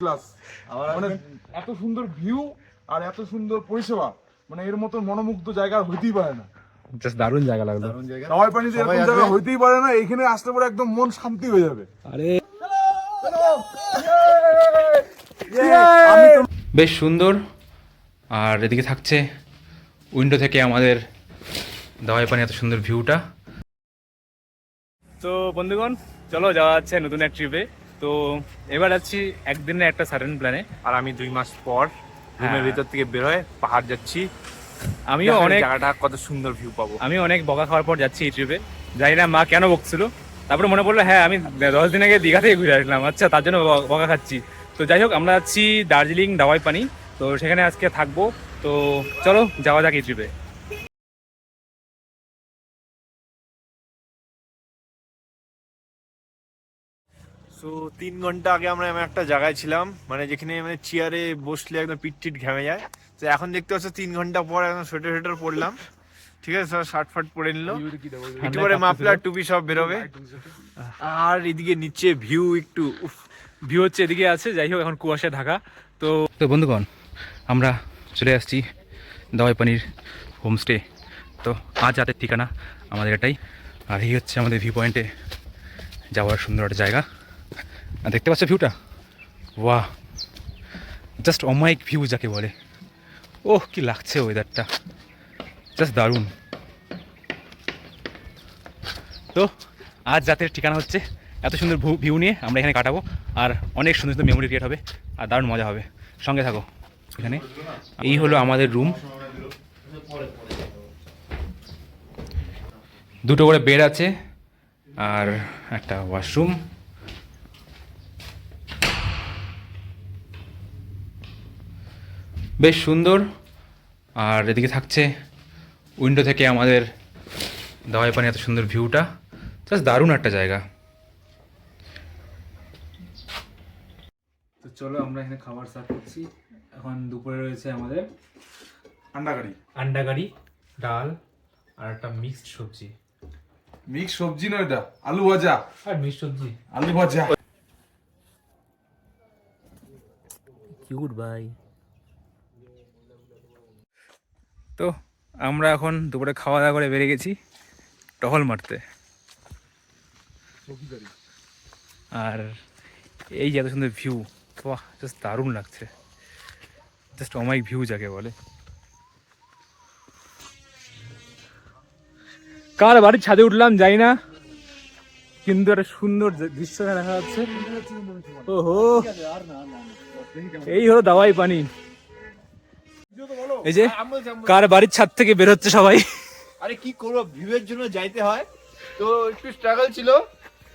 Class মানে এত সুন্দর ভিউ আর এত সুন্দর পরিষেবা, মানে এর মতো মনোমুগ্ধ জায়গা হইতেই পারে না। জাস্ট দারুণ জায়গা লাগলো। দাওয়াই পানিতে এরকম জায়গা হইতেই পারে না, এখানে আসলে পরে একদম মন শান্তি হয়ে যাবে। আরে বেশ সুন্দর। আর এদিকে থাকছে উইন্ডো থেকে আমাদের দাওয়াই পানি এত সুন্দর ভিউটা। তো বন্ধুগণ, চলো যাওয়া যাচ্ছে নতুন এক ট্রিপে। তো এবার যাচ্ছি একদিনের একটা সাডেন প্ল্যানে। আর আমি 2 মাস পর রুমের ভিতর থেকে বের হয়ে পাহাড় যাচ্ছি। আমিও অনেক জায়গাটা কত সুন্দর ভিউ পাবো। আমি অনেক বকা খাওয়ার পর যাচ্ছি এই ট্রিপে। জানি না মা কেন বকছিল, তারপরে মনে পড়লো হ্যাঁ আমি 10 দিন আগে দীঘা থেকে ঘুরে আসলাম, আচ্ছা তার জন্য বকা খাচ্ছি। তো যাই হোক, আমরা যাচ্ছি দার্জিলিং দাওয়াই পানি। তো সেখানে আজকে থাকবো। তো চলো যাওয়া যাক এই ট্রিপে। সো 3 ঘন্টা আগে আমরা এমন একটা জায়গায় ছিলাম, মানে যেখানে মানে চেয়ারে বসলে একদম পিঠ টিট ঘেমে যায়। তো এখন দেখতে পাচ্ছ 3 ঘন্টা পর একদম সোয়েটার পরলাম, ঠিক আছে, সব শার্ট ফার্ট পরে নিল, একটু পরে মাফলার টুপি সব বেরোবে। আর এদিকে নিচে ভিউ একটু ভিউ হচ্ছে এদিকে আছে, যাই হোক এখন কুয়াশায় ঢাকা। তো বন্ধুগণ, আমরা চলে আসছি দাওয়াই পানির হোমস্টে। তো আজ রাতের ঠিকানা আমাদের এটাই। আর এই হচ্ছে আমাদের ভিউ পয়েন্টে যাওয়ার সুন্দর একটা জায়গা। আর দেখতে পাচ্ছ ভিউটা, ওয়াহ, জাস্ট অমায়িক ভিউ যাকে বলে। ওহ কি লাগছে ওয়েদারটা, জাস্ট দারুণ। তো আজ রাতের ঠিকানা হচ্ছে এত সুন্দর ভিউ নিয়ে আমরা এখানে কাটাবো। আর অনেক সুন্দর সুন্দর মেমোরি ক্রিয়েট হবে আর দারুণ মজা হবে। সঙ্গে থাকো। এখানে এই হলো আমাদের রুম, 2টো করে বেড আছে আর একটা ওয়াশরুম। বেশ সুন্দর। আর এদিকে থাকছে উইন্ডো থেকে আমাদের দাওয়াই পানি এত সুন্দর ভিউটা, জাস্ট দারুণ একটা জায়গা। তো চলো আমরা এখানে খাবার সার্ভ করছি। এখন দুপুরে রয়েছে আমাদের আন্ডা কারি, ডাল আর একটা মিক্সড সবজি। মিক্স সবজি নয়, এটা আলু ভাজা। আর মিক্সড সবজি, আলু ভাজা। কিউট ভাই। তো আমরা এখন দুপুরে খাওয়া দাওয়া করে বেরিয়ে গেছি টহল মারতে। আর এই যে এত সুন্দর ভিউ, বাহ জাস্ট দারুণ লাগছে, জাস্ট অমায়িক ভিউ যাকে বলে। কার বাড়ির ছাদে উঠলাম জানি না, কিন্তু একটা সুন্দর দৃশ্য দেখা যাচ্ছে। ওহো, এই হলো দাওয়াই পানি। এই যে কার বাড়ির ছাদ থেকে বের হচ্ছে সবাই। আরে কি করবো, ভিউয়ের জন্য যাইতে হয়, তো একটু স্ট্রাগল ছিল।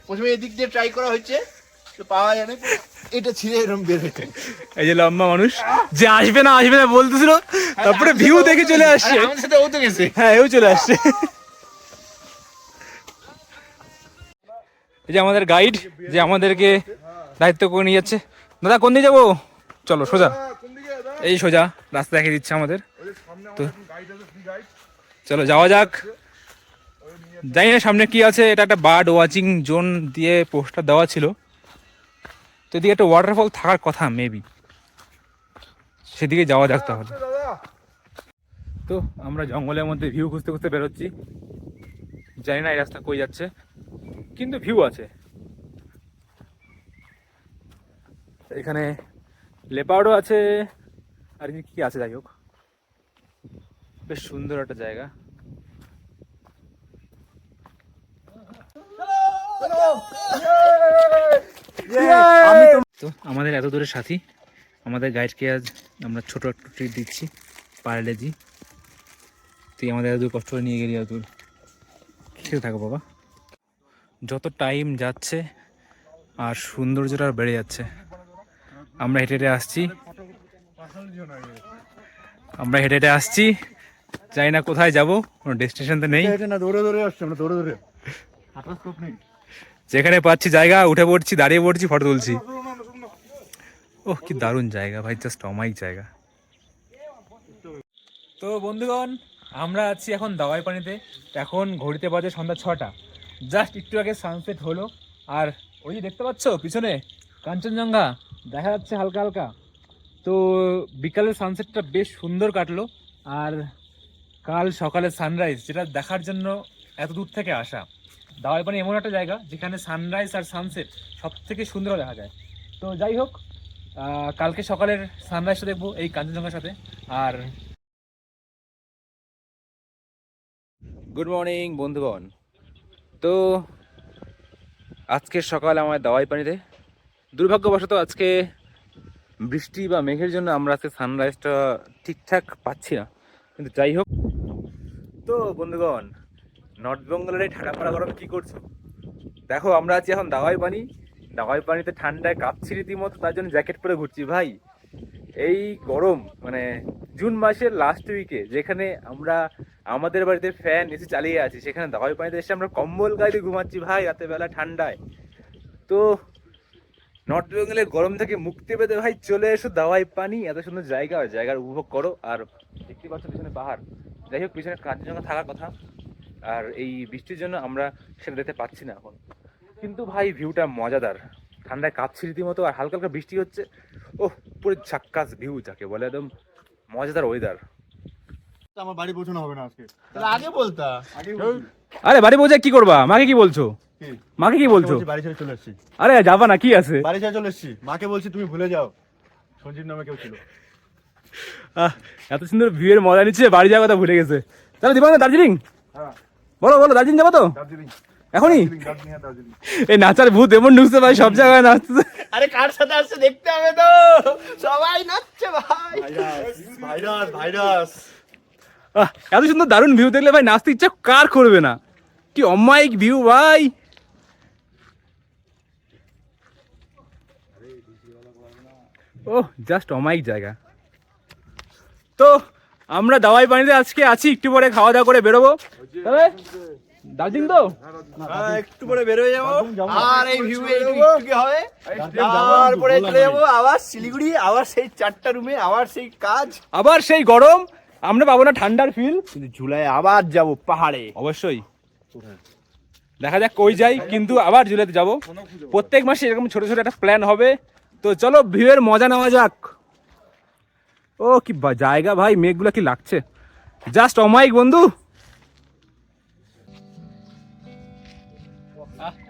প্রথমে এদিক দিয়ে ট্রাই করা হচ্ছে, তো পাওয়া যায় না, এটা ছিঁড়ে এরকম বের হচ্ছে। এই যে লম্বা মানুষ যে আসবে না বলতেছিল, তারপরে ভিউ দেখে চলে আসছে। আমার সাথে ও তো গেছে। হ্যাঁ, এও চলে আসছে। এই যে আমাদের গাইড, যে আমাদেরকে দায়িত্ব করে নিয়ে যাচ্ছে। দাদা কোন দিকে যাবো? চলো সোজা, এই সোজা রাস্তা দেখিয়ে দিচ্ছে আমাদের। তো চলো যাওয়া যাক। জানি না সামনে কি আছে, এটা একটা বার্ড ওয়াচিং জোন দিয়ে পোস্টার দেওয়া ছিল। তো এদিকে একটা ওয়াটারফল থাকার কথা মেবি, সেদিকে যাওয়া যাক তাহলে। তো আমরা জঙ্গলের মধ্যে ভিউ খুঁজতে খুঁজতে বেরোচ্ছি। জানি না এই রাস্তা কই যাচ্ছে, কিন্তু ভিউ আছে। এখানে লেপার্ডও আছে আর কি আছে, যাই হোক বেশ সুন্দর একটা জায়গা। তো আমাদের এত দূরের সাথী, আমাদের গাইডকে আজ আমরা ছোট একটু ট্রিট দিচ্ছি, পার্লেজি। তুই আমাদের এত দূর কষ্ট করে নিয়ে গেলি, এত দূর খেতে থাকো বাবা। যত টাইম যাচ্ছে আর সৌন্দর্যটা বেড়ে যাচ্ছে। আমরা হেঁটে হেঁটে আসছি, জানি না কোথায় যাবো, কোনো ডেস্টিনেশন তো নেই। যেখানে পাচ্ছি জায়গা উঠে পড়ছি, দাঁড়িয়ে পড়ছি, ফটো তুলছি। ওহ কি দারুণ জায়গা ভাই, জাস্ট অমায়িক জায়গা। তো বন্ধুগণ, আমরা আছি এখন দাওয়াই পানিতে। এখন ঘড়িতে বাজে সন্ধ্যা 6টা। জাস্ট একটু আগে সানসেট হলো। আর ওই যে দেখতে পাচ্ছ পিছনে কাঞ্চনজঙ্ঘা, দেখা যাচ্ছে হালকা হালকা। তো বিকালের সানসেটটা বেশ সুন্দর কাটলো, আর কাল সকালে সানরাইজ যেটা দেখার জন্য এত দূর থেকে আসা। দাওয়াই পানি এমন একটা জায়গা যেখানে সানরাইজ আর সানসেট সব থেকে সুন্দর দেখা যায়। তো যাই হোক, কালকে সকালের সানরাইজটা দেখবো এই কাঞ্চনজঙ্ঘার সাথে। আর গুড মর্নিং বন্ধুগণ। তো আজকের সকাল আমার দাওয়াই পানিতে, দুর্ভাগ্যবশত আজকে বৃষ্টি বা মেঘের জন্য আমরা আজকে সানরাইজটা ঠিকঠাক পাচ্ছি না, কিন্তু যাই হোক। তো বন্ধুগণ, নর্থ বেঙ্গলের এই ঠান্ডা পড়া গরম কী করছো? দেখো আমরা আছি এখন দাওয়াই পানি। দাওয়াই পানিতে ঠান্ডায় কাঁপছি রীতিমতো, তার জন্য জ্যাকেট পরে ঘুরছি ভাই। এই গরম মানে জুন মাসের লাস্ট উইকে, যেখানে আমরা আমাদের বাড়িতে ফ্যান এসি চালিয়ে আছি, সেখানে দাওয়াই পানিতে এসে আমরা কম্বল গায়ে ঘুমাচ্ছি ভাই রাতের বেলা ঠান্ডায়। তো নর্থ বেঙ্গলের গরম থেকে মুক্তি পেতে ভাই চলে এসো দাওয়াই পানি। এত সুন্দর জায়গা, জায়গার উপভোগ করো। আর দেখতে পাচ্ছ পিছনে পাহাড়। যাই হোক, পিছনে কাঞ্চনজঙ্ঘা থাকার কথা, আর এই বৃষ্টির জন্য আমরা সেটা দেখতে পাচ্ছি না এখন। কিন্তু ভাই ভিউটা মজাদার, ঠান্ডায় কাঁপছি রীতিমতো, আর হালকা হালকা বৃষ্টি হচ্ছে। ওহ, পুরো ঝাক্কাস ভিউ যাকে বলে, একদম মজাদার ওয়েদার। আমার বাড়ি পৌঁছানো হবে না আজকে। তাহলে আগে বলতা। আরে বাড়ি পৌঁছে কি করবা? মাকে কি বলছো? মাকে কি বলছো? বাড়ি ছেড়ে চলে এসেছি। আরে যাবা না, কি আছে? বাড়ি ছেড়ে চলে এসেছি। মাকে বলছি তুমি ভুলে যাও, সঞ্জীব নামে কেউ ছিল। এত সুন্দর ভিউয়ের মজা নিচ্ছে, বাড়ি যাওয়ার কথা ভুলে গেছে। তাহলে দিবা না দার্জিলিং? হ্যাঁ, বলো বলো, দার্জিলিং যাবো তো দার্জিলিং। এখনই? দার্জিলিং, হ্যাঁ, দার্জিলিং। এই নাচার ভূত এমন ঢুকছে ভাই, সব জায়গায় নাচছে। আরে কার সাথে আসছে দেখতে হবে তো, সবাই নাচছে ভাই। Virus virus. এত সুন্দর দারুণ ভিউ দেখলে ভাই নাচতে ইচ্ছা কার করবে না? কি অমায়িক ভিউ ভাই। ও জাস্ট অমায়িক জায়গা। তো আমরা দাওয়াই পানিতে আজকে আছি, একটু পরে খাওয়া দাওয়া করে বেরোবো। তবে দার্জিলিং তো একটু পরে বের হয়ে যাবো, আর এই ভিউ একটু কি হবে, তারপরে চলে যাবো আবার শিলিগুড়ি, আবার সেই 4টা রুমে, আবার সেই কাজ, আবার সেই গরম। আমরা পাবো না ঠান্ডার ফিল, কিন্তু জুলাই আবার যাব পাহাড়ে। অবশ্যই দেখা যাক কই যাই, কিন্তু আবার জুলাইতে যাব। প্রত্যেক মাসে এরকম ছোট ছোট একটা প্ল্যান হবে। তো চলো ভিউয়ের মজা নেওয়া যাক। ও কি জায়গা ভাই, মেঘগুলো কি লাগছে, জাস্ট অমায়িক বন্ধু।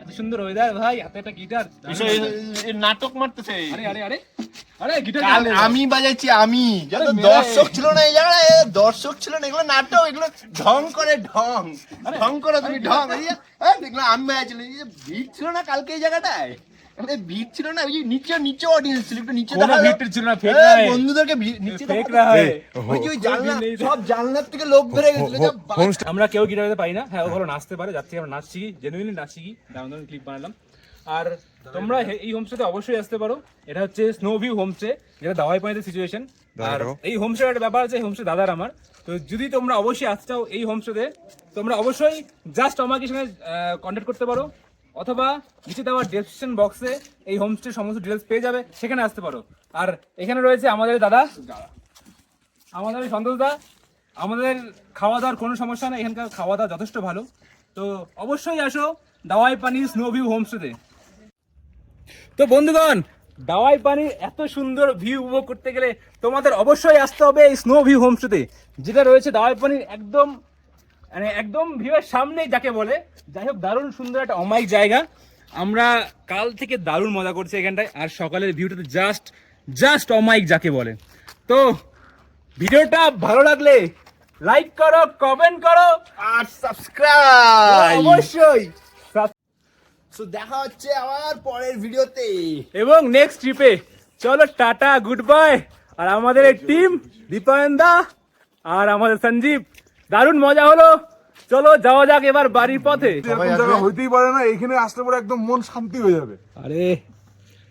এত সুন্দর ওয়েদার ভাই, হাতে একটা গিটার, নাটক মারতেছে। আরে আরে আরে আরে গিটার আমি বাজাইছি, আমি যত দর্শক ছিল না এই জায়গায়, দর্শক ছিল না, এগুলো নাটক, এগুলো ঢং করে, ঢং ঢং করো তুমি, ঢং। দেখলাম আমি বাজাইছিল, ভিড় ছিল না কালকে এই জায়গাটায়, ভিড় ছিল না, ওই যে নিচে নিচে অডিয়েন্স ছিল, একটু নিচে কোনো ভিড় ছিল না, ফেক না, বন্ধুদেরকে নিচে ফেক না হয়। ওই যে ওই জানলা, সব জানলার থেকে লোক বেরিয়ে গেছিল। আমরা কেউ গিটার বাজাতে পারি না, হ্যাঁ ও ভালো নাচতে পারে, যার থেকে আমরা নাচছি, জেনুইনলি নাচছি, দারুণ দারুণ ক্লিপ বানালাম। আর তোমরা এই হোমস্টেতে অবশ্যই আসতে পারো। এটা হচ্ছে স্নো ভিউ হোমস্টে, যেটা দাওয়াই পানিতে সিচুয়েশন। আর এই হোমস্টের একটা ব্যাপার আছে, হোমস্টে দাদার আমার। তো যদি তোমরা অবশ্যই আসতে চাও এই হোমস্টেতে, তোমরা অবশ্যই জাস্ট আমাকে সঙ্গে কন্ট্যাক্ট করতে পারো, অথবা নিচে দেওয়া ডেসক্রিপশন বক্সে এই হোমস্টের সমস্ত ডিটেলস পেয়ে যাবে, সেখানে আসতে পারো। আর এখানে রয়েছে আমাদের দাদা, আমাদের সন্তোষ দা। আমাদের খাওয়া দাওয়ার কোনো সমস্যা নেই, এখানকার খাওয়া দাওয়া যথেষ্ট ভালো। তো অবশ্যই আসো দাওয়াই পানি স্নো ভিউ হোমস্টেতে। তো বন্ধুগণ, দাওয়াই পানির এত সুন্দর ভিউ উপভোগ করতে গেলে তোমাদের অবশ্যই আসতে হবে এই স্নো ভিউ হোমস্টেতে, যেটা রয়েছে দাওয়াই পানির একদম মানে একদম ভিউয়ের সামনেই যাকে বলে। যাই হোক, দারুণ সুন্দর একটা অমায়িক জায়গা। আমরা কাল থেকে দারুণ মজা করছি এখানটায়, আর সকালের ভিউটা তো জাস্ট জাস্ট অমায়িক যাকে বলে। তো ভিডিওটা ভালো লাগলে লাইক করো, কমেন্ট করো, আর সাবস্ক্রাইব অবশ্যই। সো দেখা হচ্ছে আবার পরের ভিডিওতে, এবং নেক্সট ট্রিপে। চলো টাটা, গুড বাই। আর আমাদের এই টিম দীপায়ন দা আর আমাদের সঞ্জীব, দারুণ মজা হলো। চলো যাওয়া যাক এবার বাড়ির পথে। এরকম জায়গা হইতেই পারে না, এখানে আসলে পরে একদম মন শান্তি হয়ে যাবে। আরে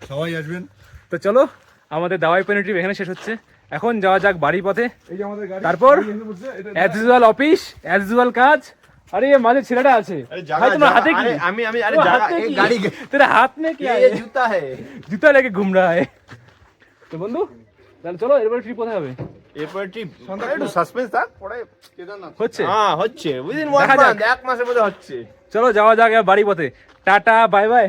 সবাই আসবেন। তো চলো, আমাদের দাওয়াই পানি ট্রিপ এখানে শেষ হচ্ছে। এখন যাওয়া যাক বাড়ির পথে। এই যে আমাদের গাড়ি, তারপর গাড়ি এসে বসছে, এটা- as usual office, as usual কাজ। আরে ये মাঝে ছেলেটা আছে ভাই, তোমার হাতে কি? আমি আরে তোমার জায়গা হাতে এই কি? গাড়ি, तेरा हाथ में क्या ये है? जूता है, জুতা লেকে ঘুম रहा है। তো বন্ধু তাহলে চলো এরপর ট্রিপ কোথায় হবে? এরপর ট্রিপ একটু সাসপেন্স থাক, পরে হচ্ছে হ্যাঁ হচ্ছে উইদিন 1 দেখা যাক। মান্থ, 1 মাসের মধ্যে হচ্ছে। চলো যাওয়া যাক এবার বাড়ির পথে। Tata, bye bye.